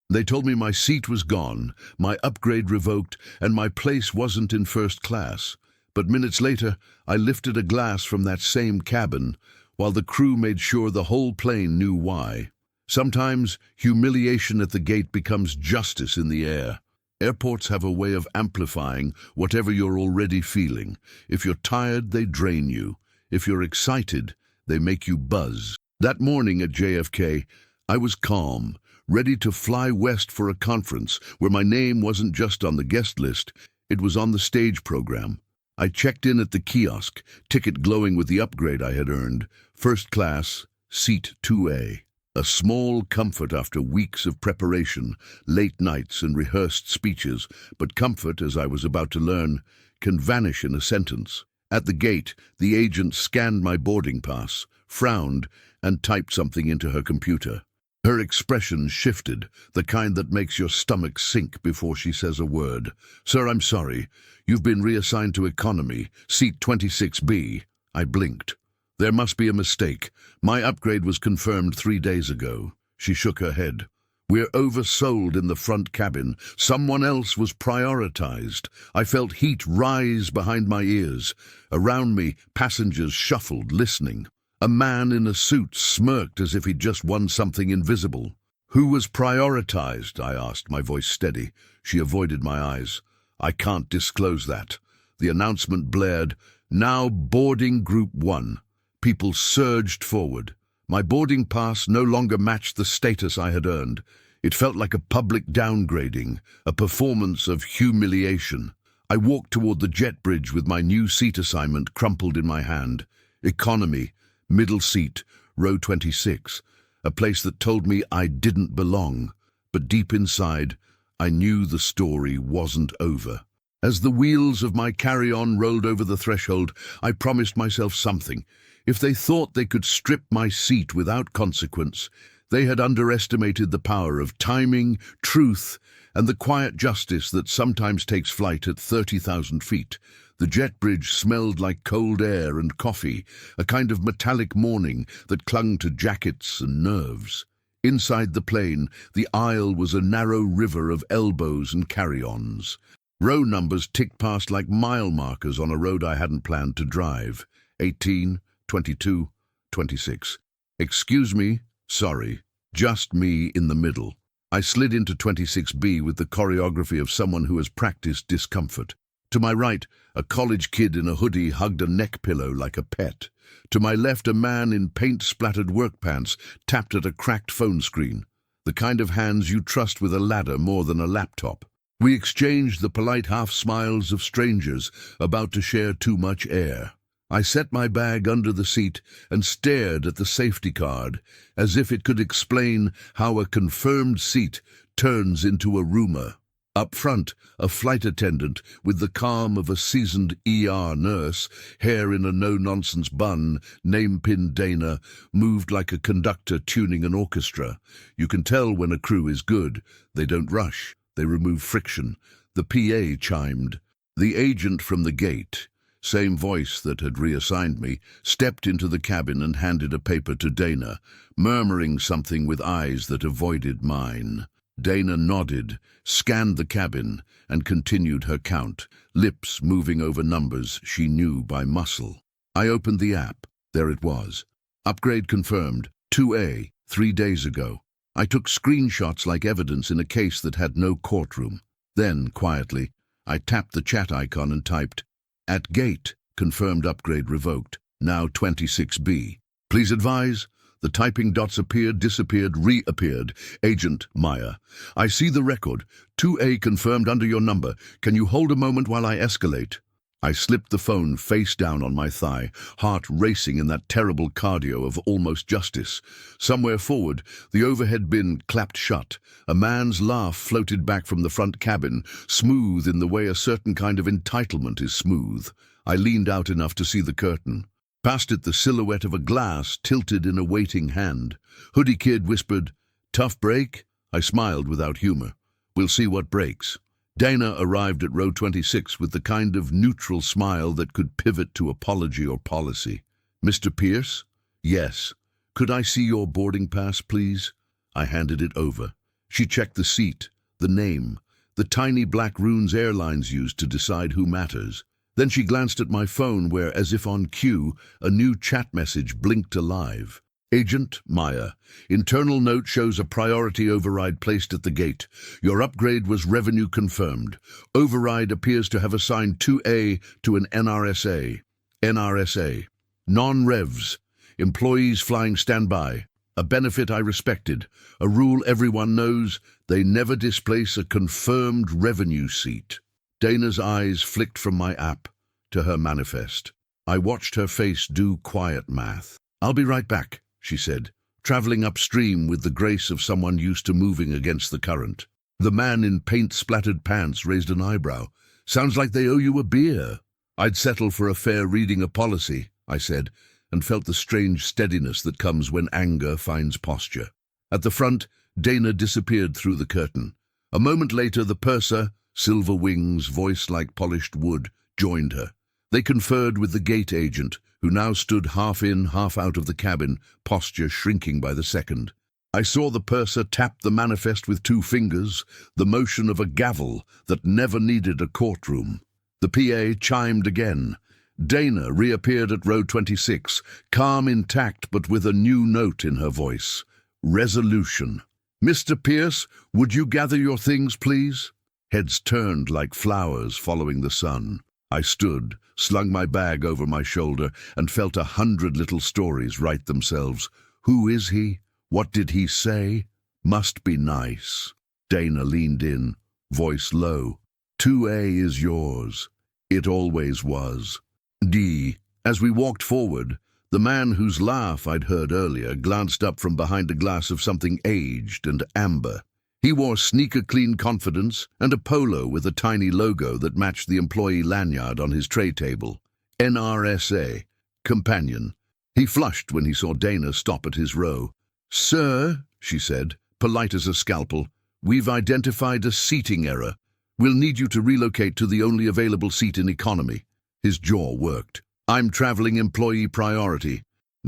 They told me my seat was gone, my upgrade revoked, and my place wasn't in first class. But minutes later, I lifted a glass from that same cabin, while the crew made sure the whole plane knew why. Sometimes, humiliation at the gate becomes justice in the air. Airports have a way of amplifying whatever you're already feeling. If you're tired, they drain you. If you're excited, they make you buzz. That morning at JFK, I was calm, ready to fly west for a conference where my name wasn't just on the guest list, it was on the stage program. I checked in at the kiosk, ticket glowing with the upgrade I had earned, first class, seat 2A. A small comfort after weeks of preparation, late nights and rehearsed speeches, but comfort, as I was about to learn, can vanish in a sentence. At the gate, the agent scanned my boarding pass, frowned, and typed something into her computer. Her expression shifted, the kind that makes your stomach sink before she says a word. "Sir, I'm sorry. You've been reassigned to economy, seat 26B. I blinked. "There must be a mistake. My upgrade was confirmed 3 days ago." She shook her head. "We're oversold in the front cabin. Someone else was prioritized." I felt heat rise behind my ears. Around me, passengers shuffled, listening. A man in a suit smirked as if he'd just won something invisible. "Who was prioritized?" I asked, my voice steady. She avoided my eyes. "I can't disclose that." The announcement blared, "Now boarding Group 1. People surged forward. My boarding pass no longer matched the status I had earned. It felt like a public downgrading, a performance of humiliation. I walked toward the jet bridge with my new seat assignment crumpled in my hand. Economy, middle seat, row 26, a place that told me I didn't belong. But deep inside, I knew the story wasn't over. As the wheels of my carry-on rolled over the threshold, I promised myself something. If they thought they could strip my seat without consequence, they had underestimated the power of timing, truth, and the quiet justice that sometimes takes flight at 30,000 feet. The jet bridge smelled like cold air and coffee, a kind of metallic morning that clung to jackets and nerves. Inside the plane, the aisle was a narrow river of elbows and carry-ons. Row numbers ticked past like mile markers on a road I hadn't planned to drive. 18, 22, 26. "Excuse me, sorry, just me in the middle." I slid into 26B with the choreography of someone who has practiced discomfort. To my right, a college kid in a hoodie hugged a neck pillow like a pet. To my left, a man in paint-splattered work pants tapped at a cracked phone screen, the kind of hands you trust with a ladder more than a laptop. We exchanged the polite half-smiles of strangers about to share too much air. I set my bag under the seat and stared at the safety card, as if it could explain how a confirmed seat turns into a rumor. Up front, a flight attendant, with the calm of a seasoned ER nurse, hair in a no-nonsense bun, name pin Dana, moved like a conductor tuning an orchestra. You can tell when a crew is good. They don't rush. They remove friction. The PA chimed. The agent from the gate, same voice that had reassigned me, stepped into the cabin and handed a paper to Dana, murmuring something with eyes that avoided mine. Dana nodded, scanned the cabin, and continued her count, lips moving over numbers she knew by muscle. I opened the app. There it was. Upgrade confirmed. 2A, 3 days ago. I took screenshots like evidence in a case that had no courtroom. Then, quietly, I tapped the chat icon and typed, "At gate, confirmed upgrade revoked, now 26B. Please advise." The typing dots appeared, disappeared, reappeared. "Agent Maya, I see the record. 2A confirmed under your number. Can you hold a moment while I escalate?" I slipped the phone face down on my thigh, heart racing in that terrible cardio of almost justice. Somewhere forward, the overhead bin clapped shut. A man's laugh floated back from the front cabin, smooth in the way a certain kind of entitlement is smooth. I leaned out enough to see the curtain. Past it, the silhouette of a glass tilted in a waiting hand. Hoodie kid whispered, "Tough break?" I smiled without humor. "We'll see what breaks." Dana arrived at row 26 with the kind of neutral smile that could pivot to apology or policy. "Mr. Pierce?" "Yes." "Could I see your boarding pass, please?" I handed it over. She checked the seat, the name, the tiny black runes airlines used to decide who matters. Then she glanced at my phone where, as if on cue, a new chat message blinked alive. Agent Maya, internal note shows a priority override placed at the gate. Your upgrade was revenue confirmed. Override appears to have assigned 2A to an NRSA. NRSA. Non-revs. Employees flying standby. A benefit I respected. A rule everyone knows. They never displace a confirmed revenue seat. Dana's eyes flicked from my app to her manifest. I watched her face do quiet math. I'll be right back, she said, traveling upstream with the grace of someone used to moving against the current. The man in paint-splattered pants raised an eyebrow. Sounds like they owe you a beer. I'd settle for a fair reading of policy, I said, and felt the strange steadiness that comes when anger finds posture. At the front, Dana disappeared through the curtain. A moment later, the purser, silver wings, voice like polished wood, joined her. They conferred with the gate agent, who now stood half in, half out of the cabin, posture shrinking by the second. I saw the purser tap the manifest with 2 fingers, the motion of a gavel that never needed a courtroom. The PA chimed again. Dana reappeared at row 26, calm, intact, but with a new note in her voice. Resolution. Mr. Pierce, would you gather your things, please? Heads turned like flowers following the sun. I stood, slung my bag over my shoulder, and felt 100 little stories write themselves. Who is he? What did he say? Must be nice. Dana leaned in, voice low. 2A is yours. It always was. D. As we walked forward, the man whose laugh I'd heard earlier glanced up from behind a glass of something aged and amber. He wore sneaker-clean confidence and a polo with a tiny logo that matched the employee lanyard on his tray table. NRSA. Companion. He flushed when he saw Dana stop at his row. Sir, she said, polite as a scalpel, we've identified a seating error. We'll need you to relocate to the only available seat in economy. His jaw worked. I'm traveling employee priority.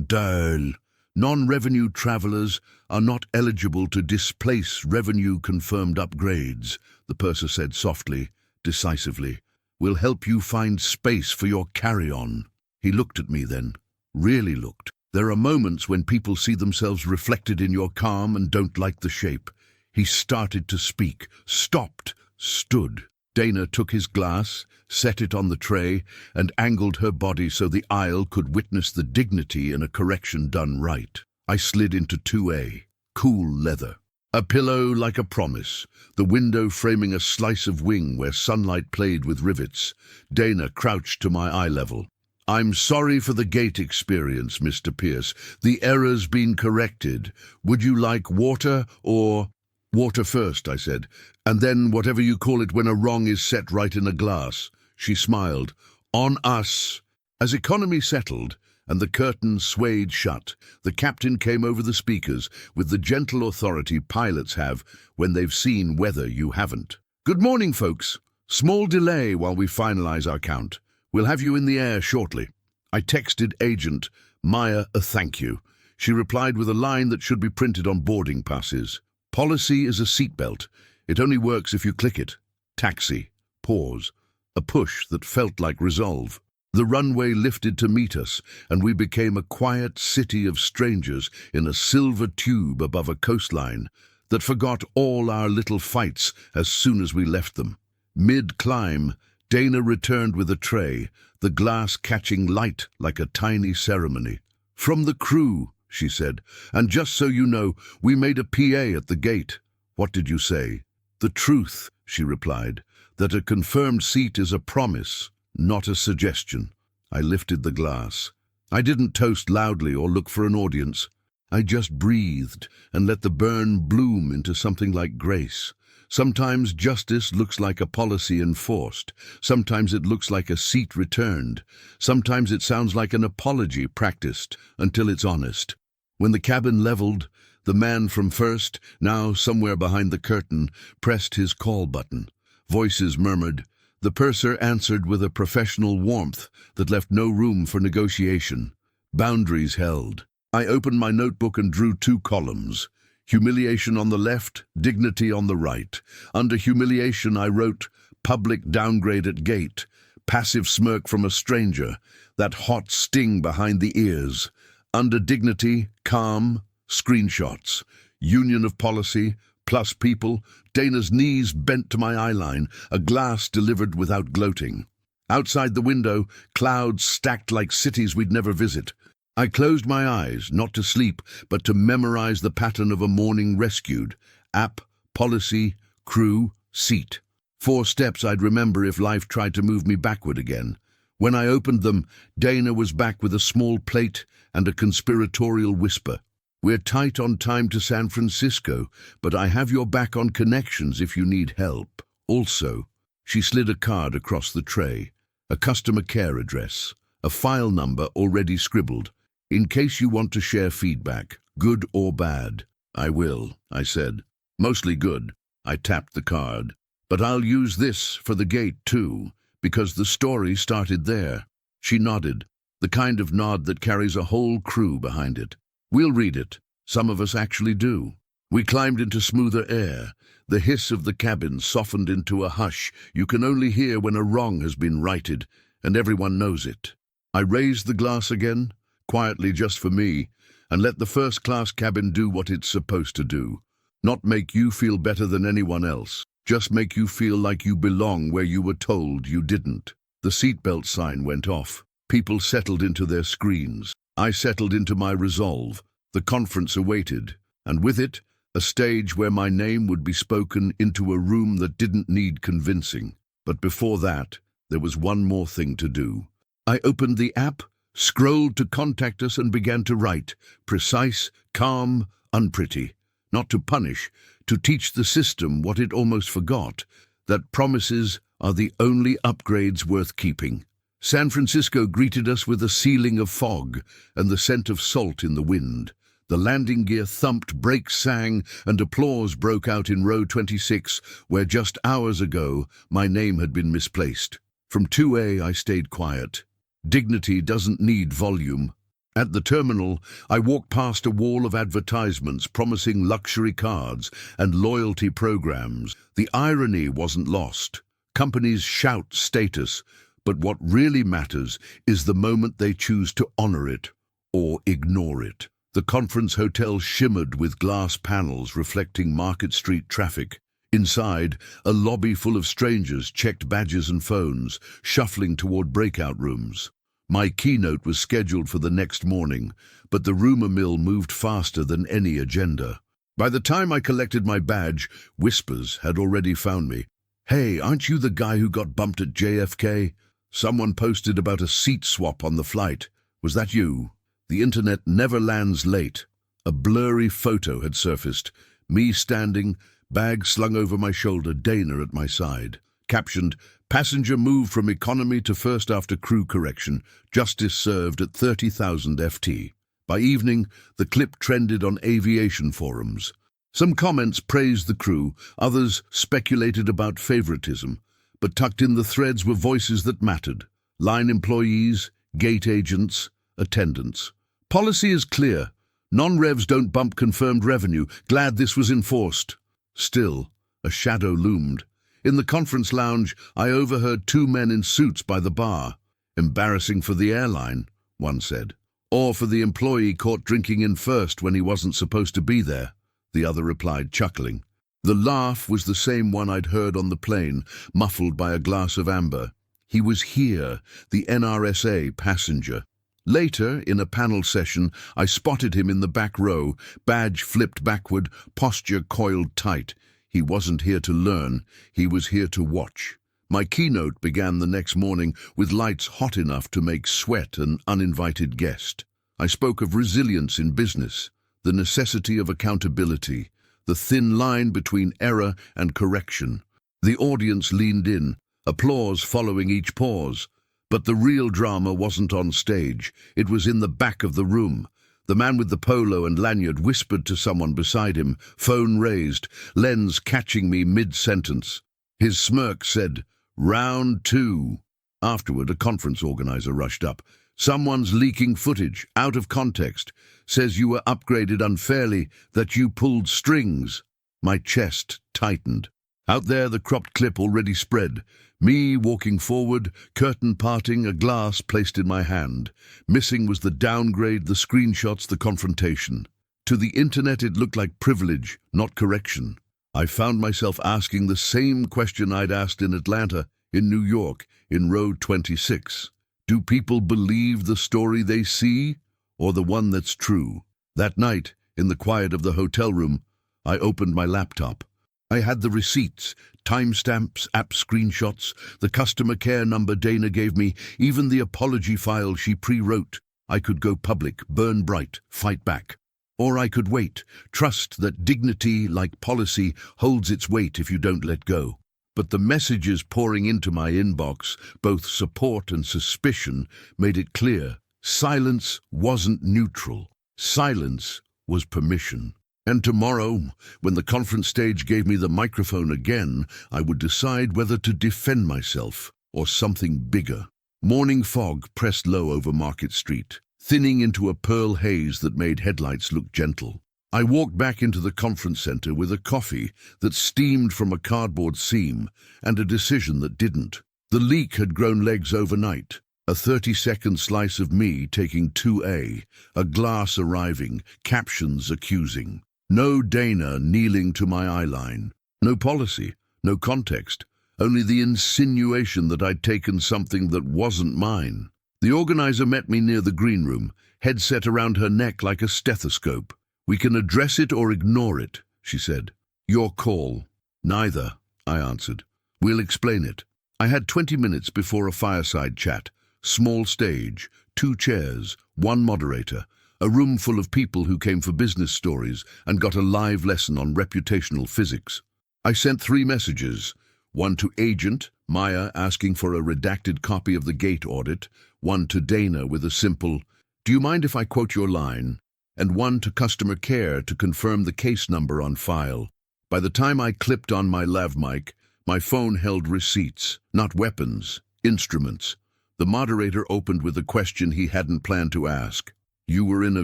Dull. Non-revenue travelers are not eligible to displace revenue-confirmed upgrades, the purser said softly, decisively. We'll help you find space for your carry-on. He looked at me then, really looked. There are moments when people see themselves reflected in your calm and don't like the shape. He started to speak, stopped, stood. Dana took his glass, set it on the tray, and angled her body so the aisle could witness the dignity in a correction done right. I slid into 2A, cool leather. A pillow like a promise, the window framing a slice of wing where sunlight played with rivets. Dana crouched to my eye level. I'm sorry for the gate experience, Mr. Pierce. The error's been corrected. Would you like water or... Water first, I said, and then whatever you call it when a wrong is set right in a glass. She smiled. On us. As economy settled and the curtain swayed shut, the captain came over the speakers with the gentle authority pilots have when they've seen weather you haven't. Good morning, folks. Small delay while we finalize our count. We'll have you in the air shortly. I texted Agent Maya a thank you. She replied with a line that should be printed on boarding passes. Policy is a seatbelt. It only works if you click it. Taxi. Pause. A push that felt like resolve. The runway lifted to meet us, and we became a quiet city of strangers in a silver tube above a coastline that forgot all our little fights as soon as we left them. Mid-climb, Dana returned with a tray, the glass catching light like a tiny ceremony. From the crew, she said, and just so you know, we made a PA at the gate. What did you say? The truth, she replied, that a confirmed seat is a promise, not a suggestion. I lifted the glass. I didn't toast loudly or look for an audience. I just breathed and let the burn bloom into something like grace. Sometimes justice looks like a policy enforced. Sometimes it looks like a seat returned. Sometimes it sounds like an apology practiced until it's honest. When the cabin leveled, the man from first, now somewhere behind the curtain, pressed his call button. Voices murmured. The purser answered with a professional warmth that left no room for negotiation. Boundaries held. I opened my notebook and drew 2 columns. Humiliation on the left, dignity on the right. Under humiliation I wrote, public downgrade at gate, passive smirk from a stranger, that hot sting behind the ears. Under dignity, calm, screenshots, union of policy, plus people, Dana's knees bent to my eyeline, a glass delivered without gloating. Outside the window, clouds stacked like cities we'd never visit. I closed my eyes, not to sleep, but to memorize the pattern of a morning rescued. App, policy, crew, seat. 4 steps I'd remember if life tried to move me backward again. When I opened them, Dana was back with a small plate and a conspiratorial whisper. We're tight on time to San Francisco, but I have your back on connections if you need help. Also, she slid a card across the tray, a customer care address, a file number already scribbled. In case you want to share feedback, good or bad. I will, I said. Mostly good. I tapped the card. But I'll use this for the gate too, because the story started there. She nodded, the kind of nod that carries a whole crew behind it. We'll read it. Some of us actually do. We climbed into smoother air. The hiss of the cabin softened into a hush you can only hear when a wrong has been righted, and everyone knows it. I raised the glass again, quietly just for me, and let the first-class cabin do what it's supposed to do. Not make you feel better than anyone else. Just make you feel like you belong where you were told you didn't. The seatbelt sign went off. People settled into their screens. I settled into my resolve. The conference awaited, and with it, a stage where my name would be spoken into a room that didn't need convincing. But before that, there was one more thing to do. I opened the app, scrolled to contact us and began to write, precise, calm, unpretty. Not to punish, to teach the system what it almost forgot, that promises are the only upgrades worth keeping. San Francisco greeted us with a ceiling of fog and the scent of salt in the wind. The landing gear thumped, brakes sang, and applause broke out in row 26, where just hours ago my name had been misplaced. From 2A I stayed quiet. Dignity doesn't need volume. At the terminal, I walked past a wall of advertisements promising luxury cards and loyalty programs. The irony wasn't lost. Companies shout status, but what really matters is the moment they choose to honor it or ignore it. The conference hotel shimmered with glass panels reflecting Market Street traffic. Inside, a lobby full of strangers checked badges and phones, shuffling toward breakout rooms. My keynote was scheduled for the next morning, but the rumor mill moved faster than any agenda. By the time I collected my badge, whispers had already found me. "Hey, aren't you the guy who got bumped at JFK? Someone posted about a seat swap on the flight. Was that you?" The internet never lands late. A blurry photo had surfaced, me standing, bag slung over my shoulder, Dana at my side. Captioned, "Passenger moved from economy to first after crew correction. Justice served at 30,000 FT." By evening, the clip trended on aviation forums. Some comments praised the crew, others speculated about favoritism, but tucked in the threads were voices that mattered. Line employees, gate agents, attendants. Policy is clear. Non-revs don't bump confirmed revenue. Glad this was enforced. Still, a shadow loomed. In the conference lounge, I overheard 2 men in suits by the bar. "Embarrassing for the airline," one said. "Or for the employee caught drinking in first when he wasn't supposed to be there," the other replied, chuckling. The laugh was the same one I'd heard on the plane, muffled by a glass of amber. He was here, the NRSA passenger. Later, in a panel session, I spotted him in the back row, badge flipped backward, posture coiled tight. He wasn't here to learn, he was here to watch. My keynote began the next morning with lights hot enough to make sweat an uninvited guest. I spoke of resilience in business, the necessity of accountability, the thin line between error and correction. The audience leaned in, applause following each pause. But the real drama wasn't on stage, it was in the back of the room. The man with the polo and lanyard whispered to someone beside him, phone raised, lens catching me mid-sentence. His smirk said, "Round 2. Afterward, a conference organizer rushed up. Someone's leaking footage, out of context, says you were upgraded unfairly, that you pulled strings. My chest tightened. Out there, the cropped clip already spread. Me walking forward, curtain parting, a glass placed in my hand. Missing was the downgrade, the screenshots, the confrontation. To the internet it looked like privilege, not correction. I found myself asking the same question I'd asked in Atlanta, in New York, in row 26. Do people believe the story they see, or the one that's true? That night, in the quiet of the hotel room, I opened my laptop. I had the receipts, timestamps, app screenshots, the customer care number Dana gave me, even the apology file she pre-wrote. I could go public, burn bright, fight back. Or I could wait, trust that dignity, like policy, holds its weight if you don't let go. But the messages pouring into my inbox, both support and suspicion, made it clear. Silence wasn't neutral. Silence was permission. And tomorrow, when the conference stage gave me the microphone again, I would decide whether to defend myself or something bigger. Morning fog pressed low over Market Street, thinning into a pearl haze that made headlights look gentle. I walked back into the conference center with a coffee that steamed from a cardboard seam and a decision that didn't. The leak had grown legs overnight. A 30-second slice of me taking 2A, a glass arriving, captions accusing. No Dana kneeling to my eyeline. No policy, no context, only the insinuation that I'd taken something that wasn't mine. The organizer met me near the green room, headset around her neck like a stethoscope. "We can address it or ignore it," she said. "Your call." "Neither," I answered. "We'll explain it." I had 20 minutes before a fireside chat. Small stage, 2 chairs, 1 moderator, a room full of people who came for business stories and got a live lesson on reputational physics. I sent 3 messages, one to Agent, Maya, asking for a redacted copy of the gate audit, one to Dana with a simple, "Do you mind if I quote your line?" and one to customer care to confirm the case number on file. By the time I clipped on my lav mic, my phone held receipts, not weapons, instruments. The moderator opened with a question he hadn't planned to ask. "You were in a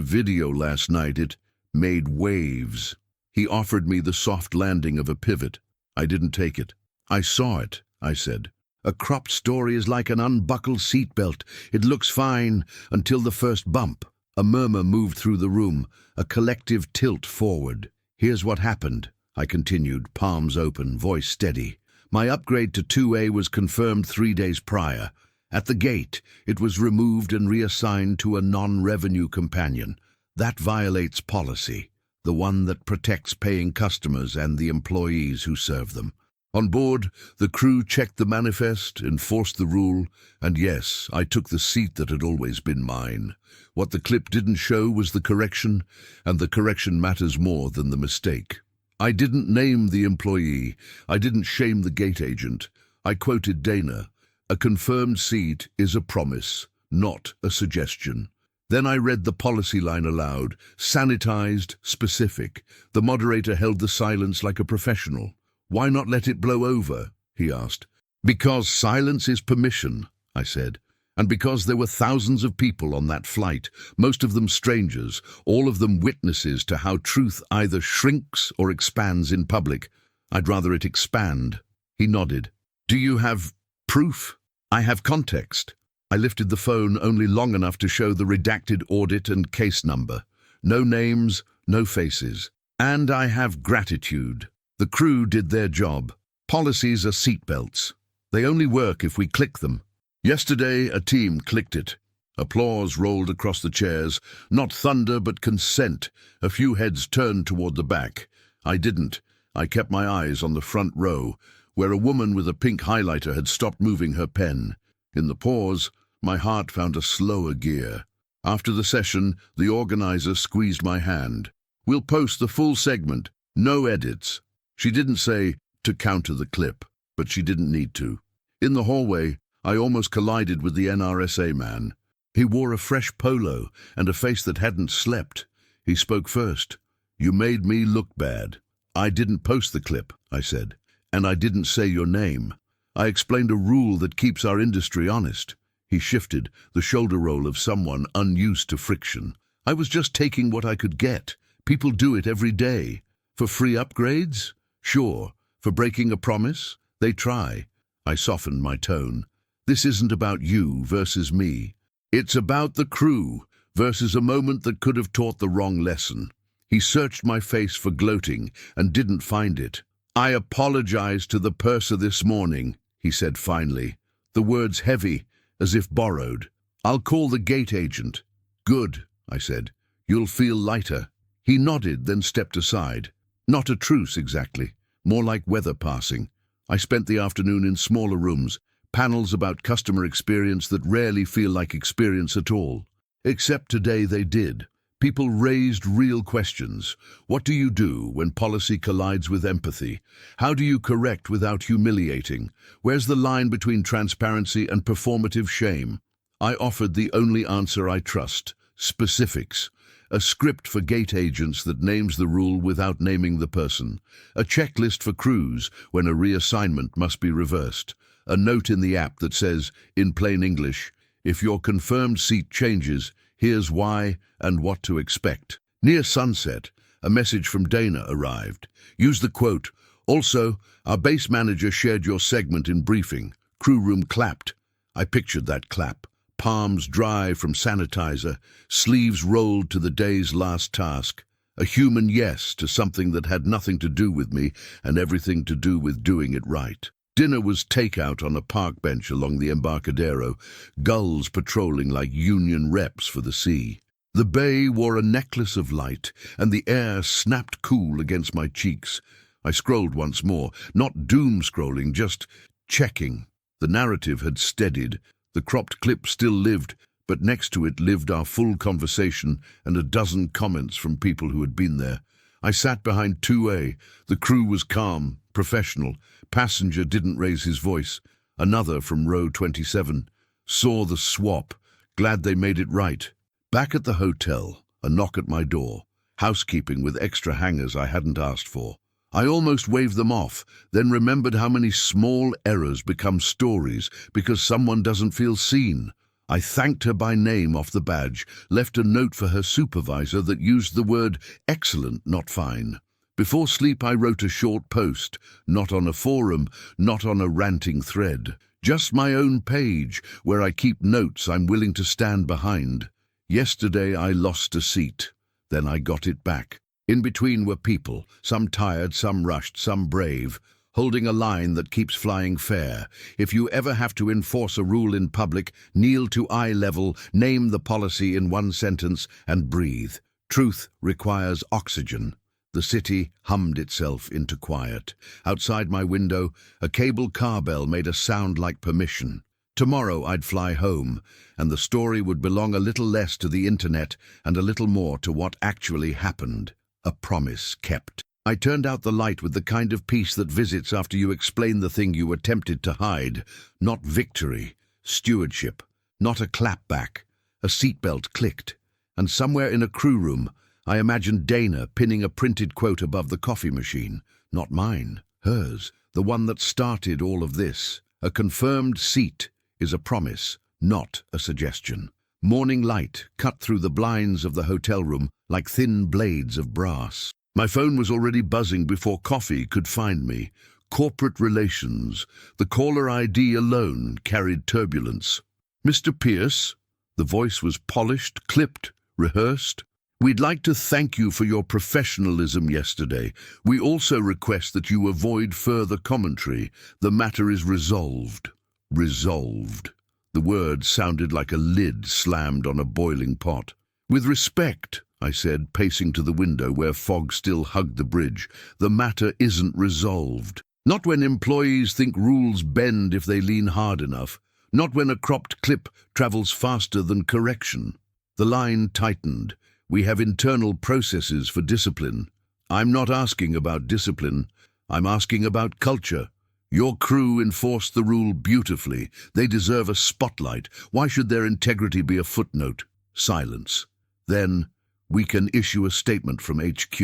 video last night. It made waves." He offered me the soft landing of a pivot. I didn't take it. "I saw it," I said. "A cropped story is like an unbuckled seatbelt. It looks fine until the first bump." A murmur moved through the room, a collective tilt forward. "Here's what happened," I continued, palms open, voice steady. "My upgrade to 2A was confirmed 3 days prior. At the gate, it was removed and reassigned to a non-revenue companion. That violates policy, the one that protects paying customers and the employees who serve them. On board, the crew checked the manifest, enforced the rule, and yes, I took the seat that had always been mine. What the clip didn't show was the correction, and the correction matters more than the mistake. I didn't name the employee. I didn't shame the gate agent. I quoted Dana. "A confirmed seat is a promise, not a suggestion." Then I read the policy line aloud, sanitized, specific. The moderator held the silence like a professional. "Why not let it blow over?" he asked. "Because silence is permission," I said. "And because there were thousands of people on that flight, most of them strangers, all of them witnesses to how truth either shrinks or expands in public. I'd rather it expand." He nodded. "Do you have proof?" "I have context." I lifted the phone only long enough to show the redacted audit and case number. No names, no faces. "And I have gratitude." The crew did their job. Policies are seatbelts. They only work if we click them. Yesterday, a team clicked it. Applause rolled across the chairs. Not thunder, but consent. A few heads turned toward the back. I didn't. I kept my eyes on the front row, where a woman with a pink highlighter had stopped moving her pen. In the pause, my heart found a slower gear. After the session, the organizer squeezed my hand. "We'll post the full segment. No edits." She didn't say, to counter the clip, but she didn't need to. In the hallway, I almost collided with the NRSA man. He wore a fresh polo and a face that hadn't slept. He spoke first. "You made me look bad." "I didn't post the clip," I said, "and I didn't say your name. I explained a rule that keeps our industry honest. He shifted, the shoulder roll of someone unused to friction. I was just taking what I could get. People do it every day. For free upgrades? Sure. For breaking a promise? They try. I softened my tone. This isn't about you versus me. It's about the crew versus a moment that could have taught the wrong lesson. He searched my face for gloating and didn't find it. I apologized to the purser this morning, he said finally, the words heavy, as if borrowed. I'll call the gate agent. Good, I said. You'll feel lighter. He nodded, then stepped aside. Not a truce exactly, more like weather passing. I spent the afternoon in smaller rooms, panels about customer experience that rarely feel like experience at all. Except today they did. People raised real questions. What do you do when policy collides with empathy? How do you correct without humiliating? Where's the line between transparency and performative shame? I offered the only answer I trust: specifics. A script for gate agents that names the rule without naming the person. A checklist for crews when a reassignment must be reversed. A note in the app that says, in plain English, if your confirmed seat changes, here's why and what to expect. Near sunset, a message from Dana arrived. Use the quote, also, our base manager shared your segment in briefing. Crew room clapped. I pictured that clap. Palms dry from sanitizer, sleeves rolled to the day's last task. A human yes to something that had nothing to do with me and everything to do with doing it right. Dinner was takeout on a park bench along the Embarcadero, gulls patrolling like union reps for the sea. The bay wore a necklace of light, and the air snapped cool against my cheeks. I scrolled once more, not doom-scrolling, just checking. The narrative had steadied. The cropped clip still lived, but next to it lived our full conversation and a dozen comments from people who had been there. I sat behind 2A. The crew was calm, professional. Passenger didn't raise his voice. Another from row 27 saw the swap, glad they made it right. Back at the hotel, a knock at my door. Housekeeping with extra hangers I hadn't asked for. I almost waved them off, then remembered how many small errors become stories because someone doesn't feel seen. I thanked her by name off the badge, left a note for her supervisor that used the word excellent, not fine. Before sleep I wrote a short post, not on a forum, not on a ranting thread. Just my own page, where I keep notes I'm willing to stand behind. Yesterday I lost a seat, then I got it back. In between were people, some tired, some rushed, some brave, holding a line that keeps flying fair. If you ever have to enforce a rule in public, kneel to eye level, name the policy in one sentence, and breathe. Truth requires oxygen. The city hummed itself into quiet. Outside my window, a cable car bell made a sound like permission. Tomorrow I'd fly home, and the story would belong a little less to the internet and a little more to what actually happened. A promise kept. I turned out the light with the kind of peace that visits after you explain the thing you attempted to hide. Not victory, stewardship, not a clapback. A seatbelt clicked, and somewhere in a crew room, I imagined Dana pinning a printed quote above the coffee machine. Not mine, hers, the one that started all of this. A confirmed seat is a promise, not a suggestion. Morning light cut through the blinds of the hotel room like thin blades of brass. My phone was already buzzing before coffee could find me. Corporate relations. The caller ID alone carried turbulence. Mr. Pierce? The voice was polished, clipped, rehearsed. We'd like to thank you for your professionalism yesterday. We also request that you avoid further commentary. The matter is resolved. Resolved. The word sounded like a lid slammed on a boiling pot. With respect, I said, pacing to the window where fog still hugged the bridge, the matter isn't resolved. Not when employees think rules bend if they lean hard enough. Not when a cropped clip travels faster than correction. The line tightened. We have internal processes for discipline. I'm not asking about discipline. I'm asking about culture. Your crew enforced the rule beautifully. They deserve a spotlight. Why should their integrity be a footnote? Silence. Then, we can issue a statement from HQ.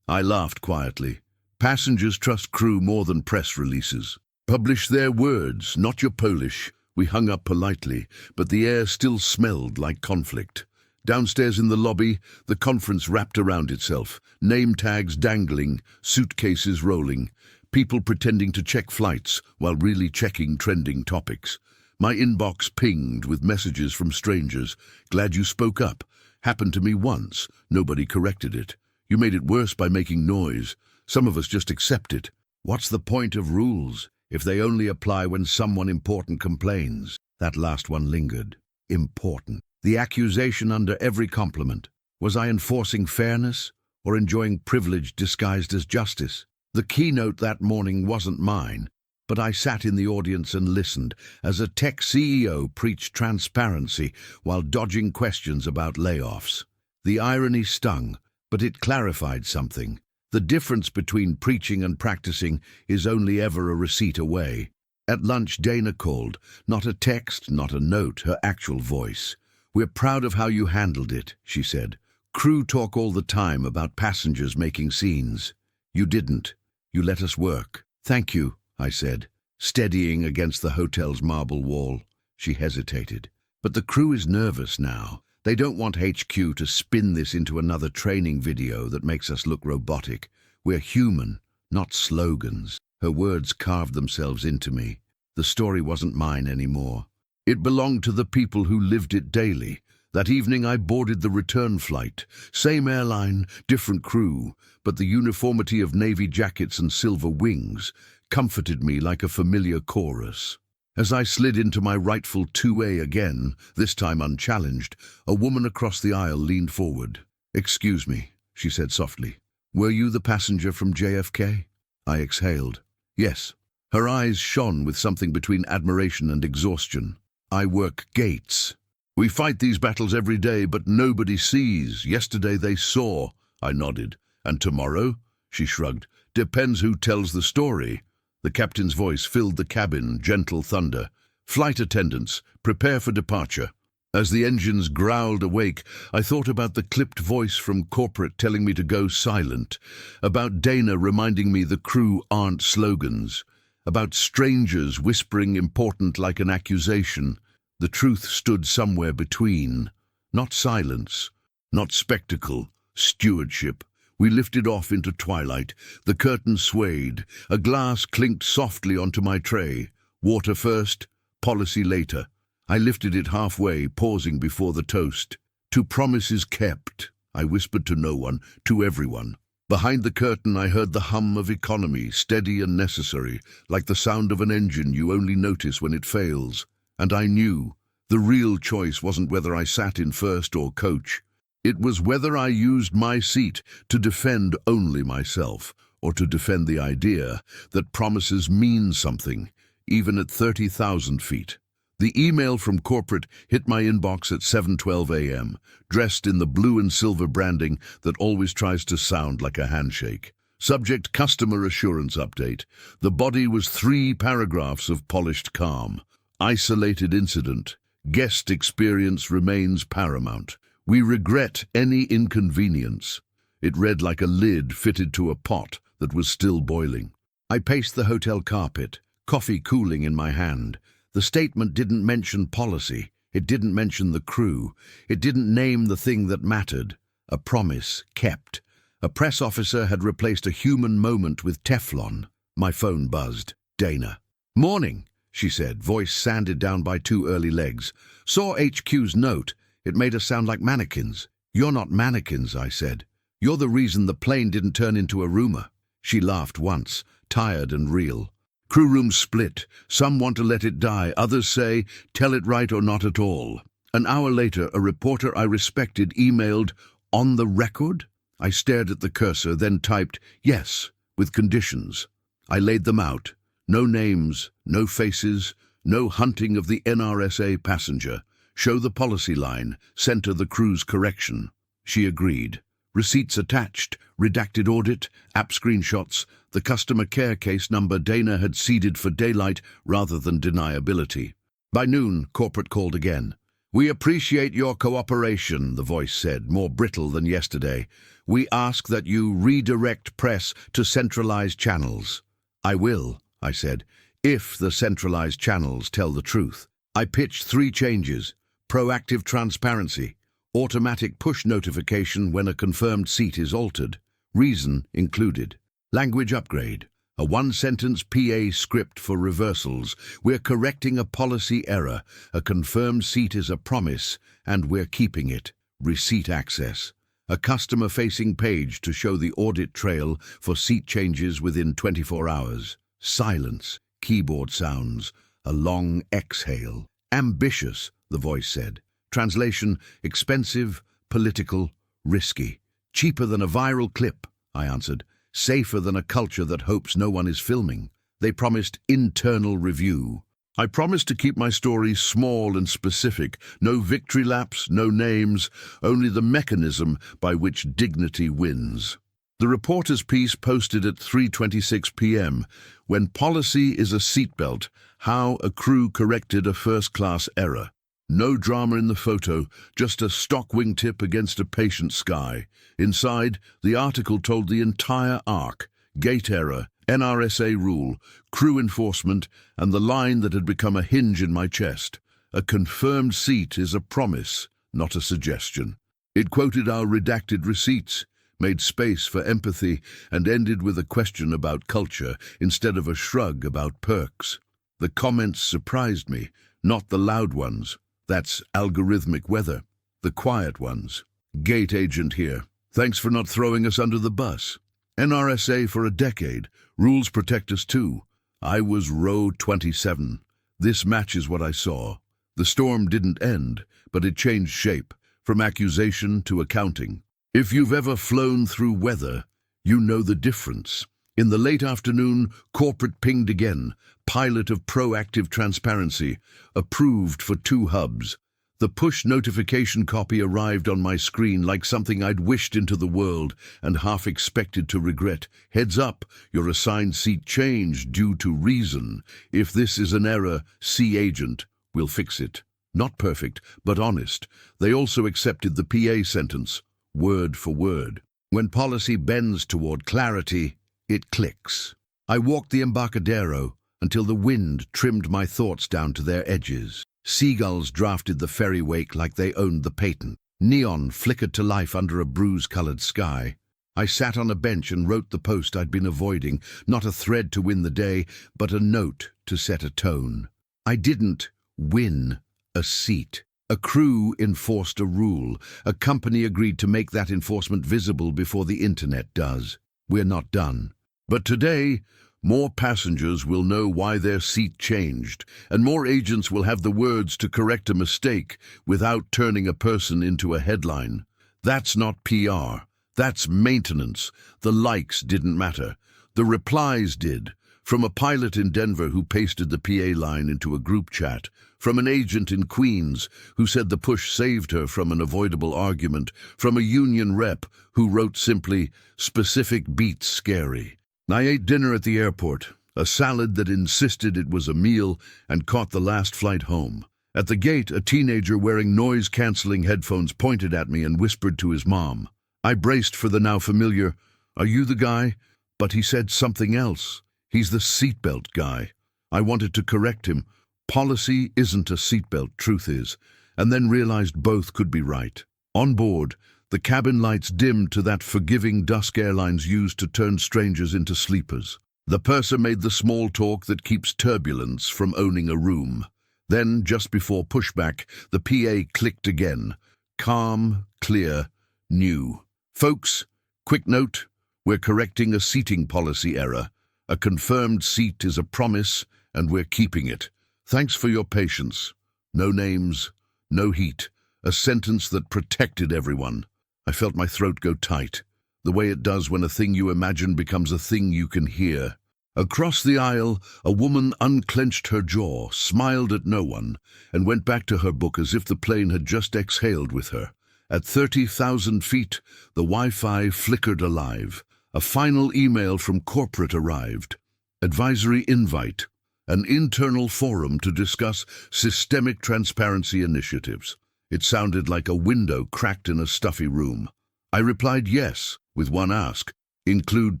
I laughed quietly. Passengers trust crew more than press releases. Publish their words, not your Polish. We hung up politely, but the air still smelled like conflict. Downstairs in the lobby, the conference wrapped around itself, name tags dangling, suitcases rolling, people pretending to check flights while really checking trending topics. My inbox pinged with messages from strangers. Glad you spoke up. Happened to me once. Nobody corrected it. You made it worse by making noise. Some of us just accept it. What's the point of rules if they only apply when someone important complains? That last one lingered. Important. The accusation under every compliment. Was I enforcing fairness or enjoying privilege disguised as justice? The keynote that morning wasn't mine, but I sat in the audience and listened as a tech CEO preached transparency while dodging questions about layoffs. The irony stung, but it clarified something. The difference between preaching and practicing is only ever a receipt away. At lunch, Dana called. Not a text, not a note, her actual voice. "We're proud of how you handled it," she said. "Crew talk all the time about passengers making scenes. You didn't. You let us work." "Thank you," I said, steadying against the hotel's marble wall. She hesitated. "But the crew is nervous now. They don't want HQ to spin this into another training video that makes us look robotic. We're human, not slogans." Her words carved themselves into me. The story wasn't mine anymore. It belonged to the people who lived it daily. That evening I boarded the return flight. Same airline, different crew, but the uniformity of navy jackets and silver wings comforted me like a familiar chorus. As I slid into my rightful 2A again, this time unchallenged, a woman across the aisle leaned forward. "Excuse me," she said softly. "Were you the passenger from JFK?" I exhaled. "Yes." Her eyes shone with something between admiration and exhaustion. "I work gates. We fight these battles every day, but nobody sees. Yesterday they saw." I nodded. "And tomorrow?" She shrugged. "Depends who tells the story." The captain's voice filled the cabin, gentle thunder. "Flight attendants, prepare for departure." As the engines growled awake, I thought about the clipped voice from corporate telling me to go silent, about Dana reminding me the crew aren't slogans, about strangers whispering important like an accusation. The truth stood somewhere between. Not silence, not spectacle, stewardship. We lifted off into twilight. The curtain swayed. A glass clinked softly onto my tray. Water first, policy later. I lifted it halfway, pausing before the toast. "To promises kept," I whispered to no one, to everyone. Behind the curtain I heard the hum of economy, steady and necessary, like the sound of an engine you only notice when it fails. And I knew the real choice wasn't whether I sat in first or coach. It was whether I used my seat to defend only myself, or to defend the idea that promises mean something, even at 30,000 feet. The email from corporate hit my inbox at 7:12 a.m., dressed in the blue and silver branding that always tries to sound like a handshake. Subject: customer assurance update. The body was 3 paragraphs of polished calm. Isolated incident. Guest experience remains paramount. We regret any inconvenience. It read like a lid fitted to a pot that was still boiling. I paced the hotel carpet, coffee cooling in my hand. The statement didn't mention policy. It didn't mention the crew. It didn't name the thing that mattered. A promise kept. A press officer had replaced a human moment with Teflon. My phone buzzed. Dana. "Morning," she said, voice sanded down by 2 early legs. "Saw HQ's note. It made us sound like mannequins." "You're not mannequins," I said. "You're the reason the plane didn't turn into a rumor." She laughed once, tired and real. "Crew room split. Some want to let it die. Others say, tell it right or not at all." An hour later, a reporter I respected emailed, "On the record?" I stared at the cursor, then typed, "Yes, with conditions." I laid them out. No names, no faces, no hunting of the NRSA passenger. Show the policy line, center the crew's correction. She agreed. Receipts attached, redacted audit, app screenshots, the customer care case number Dana had seeded for daylight rather than deniability. By noon, corporate called again. "We appreciate your cooperation," the voice said, more brittle than yesterday. "We ask that you redirect press to centralized channels." "I will," I said, "if the centralized channels tell the truth." I pitched 3 changes: proactive transparency, automatic push notification when a confirmed seat is altered, reason included, language upgrade, a 1-sentence PA script for reversals. We're correcting a policy error, a confirmed seat is a promise, and we're keeping it, receipt access. A customer-facing page to show the audit trail for seat changes within 24 hours. Silence, keyboard sounds, a long exhale. Ambitious, the voice said. Translation, expensive, political, risky. Cheaper than a viral clip, I answered. Safer than a culture that hopes no one is filming. They promised internal review. I promised to keep my story small and specific. No victory laps, no names, only the mechanism by which dignity wins. The reporter's piece posted at 3:26 p.m. When policy is a seatbelt, how a crew corrected a first-class error. No drama in the photo, just a stock wingtip against a patient sky. Inside, the article told the entire arc: gate error, NRSA rule, crew enforcement, and the line that had become a hinge in my chest. A confirmed seat is a promise, not a suggestion. It quoted our redacted receipts, made space for empathy, and ended with a question about culture instead of a shrug about perks. The comments surprised me, not the loud ones. That's algorithmic weather. The quiet ones. Gate agent here. Thanks for not throwing us under the bus. NRSA for a decade. Rules protect us too. I was row 27. This matches what I saw. The storm didn't end, but it changed shape, from accusation to accounting. If you've ever flown through weather, you know the difference. In the late afternoon, corporate pinged again. Pilot of proactive transparency, approved for 2 hubs. The push notification copy arrived on my screen like something I'd wished into the world and half expected to regret. Heads up, your assigned seat changed due to reason. If this is an error, see agent. We'll fix it. Not perfect, but honest. They also accepted the PA sentence, word for word. When policy bends toward clarity, it clicks. I walked the Embarcadero until the wind trimmed my thoughts down to their edges. Seagulls drafted the ferry wake like they owned the patent. Neon flickered to life under a bruise-colored sky. I sat on a bench and wrote the post I'd been avoiding, not a thread to win the day, but a note to set a tone. I didn't win a seat. A crew enforced a rule. A company agreed to make that enforcement visible before the internet does. We're not done. But today, more passengers will know why their seat changed, and more agents will have the words to correct a mistake without turning a person into a headline. That's not PR. That's maintenance. The likes didn't matter. The replies did. From a pilot in Denver who pasted the PA line into a group chat. From an agent in Queens who said the push saved her from an avoidable argument. From a union rep who wrote simply, "Specific beats scary." I ate dinner at the airport, a salad that insisted it was a meal, and caught the last flight home. At the gate, a teenager wearing noise-canceling headphones pointed at me and whispered to his mom. I braced for the now familiar, "Are you the guy?" But he said something else. "He's the seatbelt guy." I wanted to correct him. Policy isn't a seatbelt, truth is, and then realized both could be right. On board, the cabin lights dimmed to that forgiving dusk airlines use to turn strangers into sleepers. The purser made the small talk that keeps turbulence from owning a room. Then, just before pushback, the PA clicked again. Calm, clear, new. "Folks, quick note, we're correcting a seating policy error. A confirmed seat is a promise, and we're keeping it. Thanks for your patience. No names, no heat. A sentence that protected everyone." I felt my throat go tight, the way it does when a thing you imagine becomes a thing you can hear. Across the aisle, a woman unclenched her jaw, smiled at no one, and went back to her book as if the plane had just exhaled with her. At 30,000 feet, the Wi-Fi flickered alive. A final email from corporate arrived. Advisory invite. An internal forum to discuss systemic transparency initiatives. It sounded like a window cracked in a stuffy room. I replied yes, with one ask. Include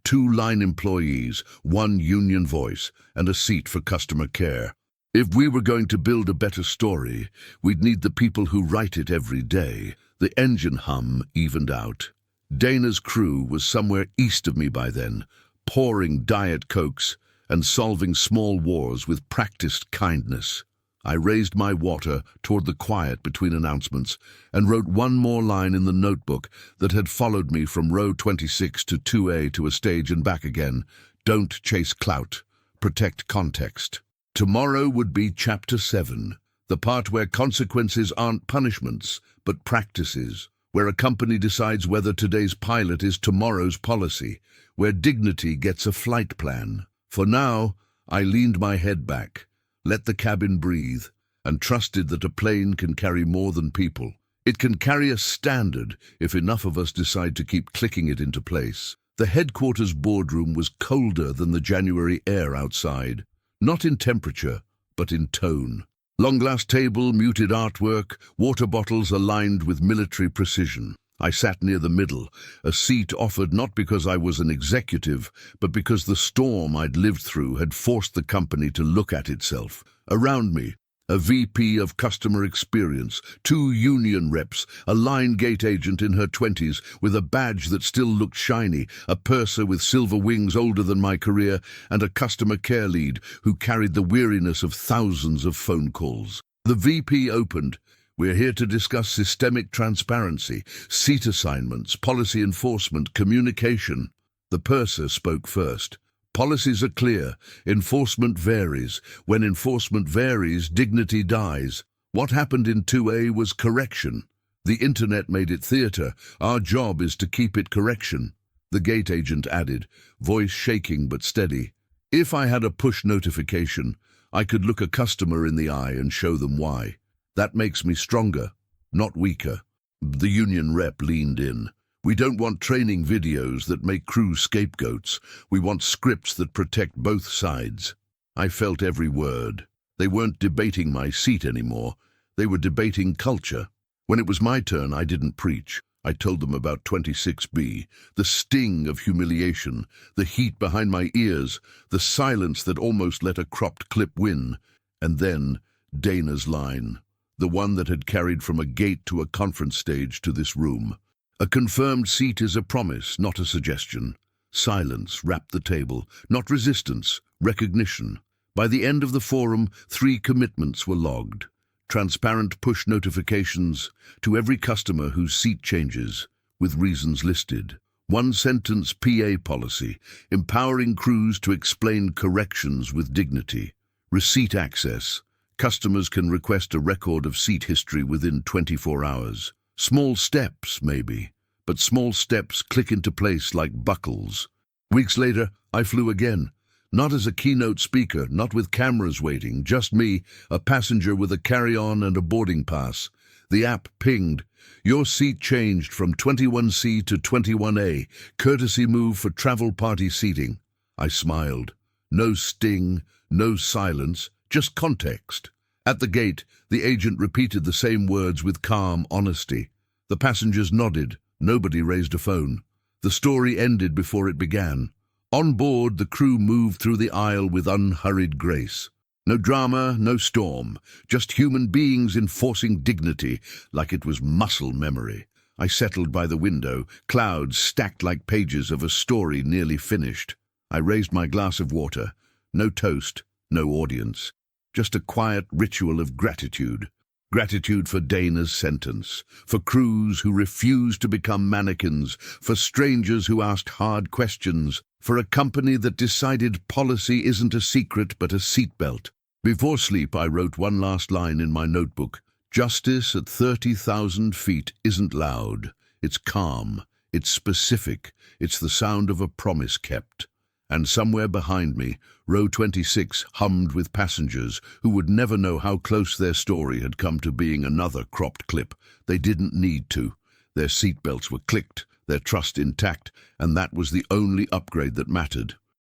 2 line employees, 1 union voice, and a seat for customer care. If we were going to build a better story, we'd need the people who write it every day. The engine hum evened out. Dana's crew was somewhere east of me by then, pouring Diet Cokes and solving small wars with practiced kindness. I raised my water toward the quiet between announcements and wrote one more line in the notebook that had followed me from row 26 to 2A to a stage and back again. Don't chase clout. Protect context. Tomorrow would be Chapter 7, the part where consequences aren't punishments, but practices, where a company decides whether today's pilot is tomorrow's policy, where dignity gets a flight plan. For now, I leaned my head back, let the cabin breathe, and trusted that a plane can carry more than people. It can carry a standard if enough of us decide to keep clicking it into place. The headquarters boardroom was colder than the January air outside. Not in temperature, but in tone. Long glass table, muted artwork, water bottles aligned with military precision. I sat near the middle, a seat offered not because I was an executive, but because the storm I'd lived through had forced the company to look at itself. Around me, a VP of customer experience, 2 union reps, a line gate agent in her 20s with a badge that still looked shiny, a purser with silver wings older than my career, and a customer care lead who carried the weariness of thousands of phone calls. The VP opened. We're here to discuss systemic transparency, seat assignments, policy enforcement, communication. The purser spoke first. Policies are clear. Enforcement varies. When enforcement varies, dignity dies. What happened in 2A was correction. The internet made it theater. Our job is to keep it correction. The gate agent added, voice shaking but steady. If I had a push notification, I could look a customer in the eye and show them why. That makes me stronger, not weaker. The union rep leaned in. We don't want training videos that make crews scapegoats. We want scripts that protect both sides. I felt every word. They weren't debating my seat anymore. They were debating culture. When it was my turn, I didn't preach. I told them about 26B, the sting of humiliation, the heat behind my ears, the silence that almost let a cropped clip win. And then Dana's line, the one that had carried from a gate to a conference stage to this room. A confirmed seat is a promise, not a suggestion. Silence wrapped the table, not resistance, recognition. By the end of the forum, 3 commitments were logged. Transparent push notifications to every customer whose seat changes, with reasons listed. 1-sentence PA policy, empowering crews to explain corrections with dignity. Receipt access. Customers can request a record of seat history within 24 hours. Small steps, maybe, but small steps click into place like buckles. Weeks later, I flew again. Not as a keynote speaker, not with cameras waiting, just me, a passenger with a carry-on and a boarding pass. The app pinged. Your seat changed from 21C to 21A, courtesy move for travel party seating. I smiled. No sting, no silence, just context. At the gate, the agent repeated the same words with calm honesty. The passengers nodded. Nobody raised a phone. The story ended before it began. On board, the crew moved through the aisle with unhurried grace. No drama, no storm, just human beings enforcing dignity like it was muscle memory. I settled by the window, clouds stacked like pages of a story nearly finished. I raised my glass of water. No toast, no audience. Just a quiet ritual of gratitude. Gratitude for Dana's sentence, for crews who refused to become mannequins, for strangers who asked hard questions, for a company that decided policy isn't a secret but a seatbelt. Before sleep, I wrote one last line in my notebook. Justice at 30,000 feet isn't loud. It's calm. It's specific. It's the sound of a promise kept. And somewhere behind me, row 26 hummed with passengers who would never know how close their story had come to being another cropped clip. They didn't need to. Their seatbelts were clicked, their trust intact, and that was the only upgrade that mattered.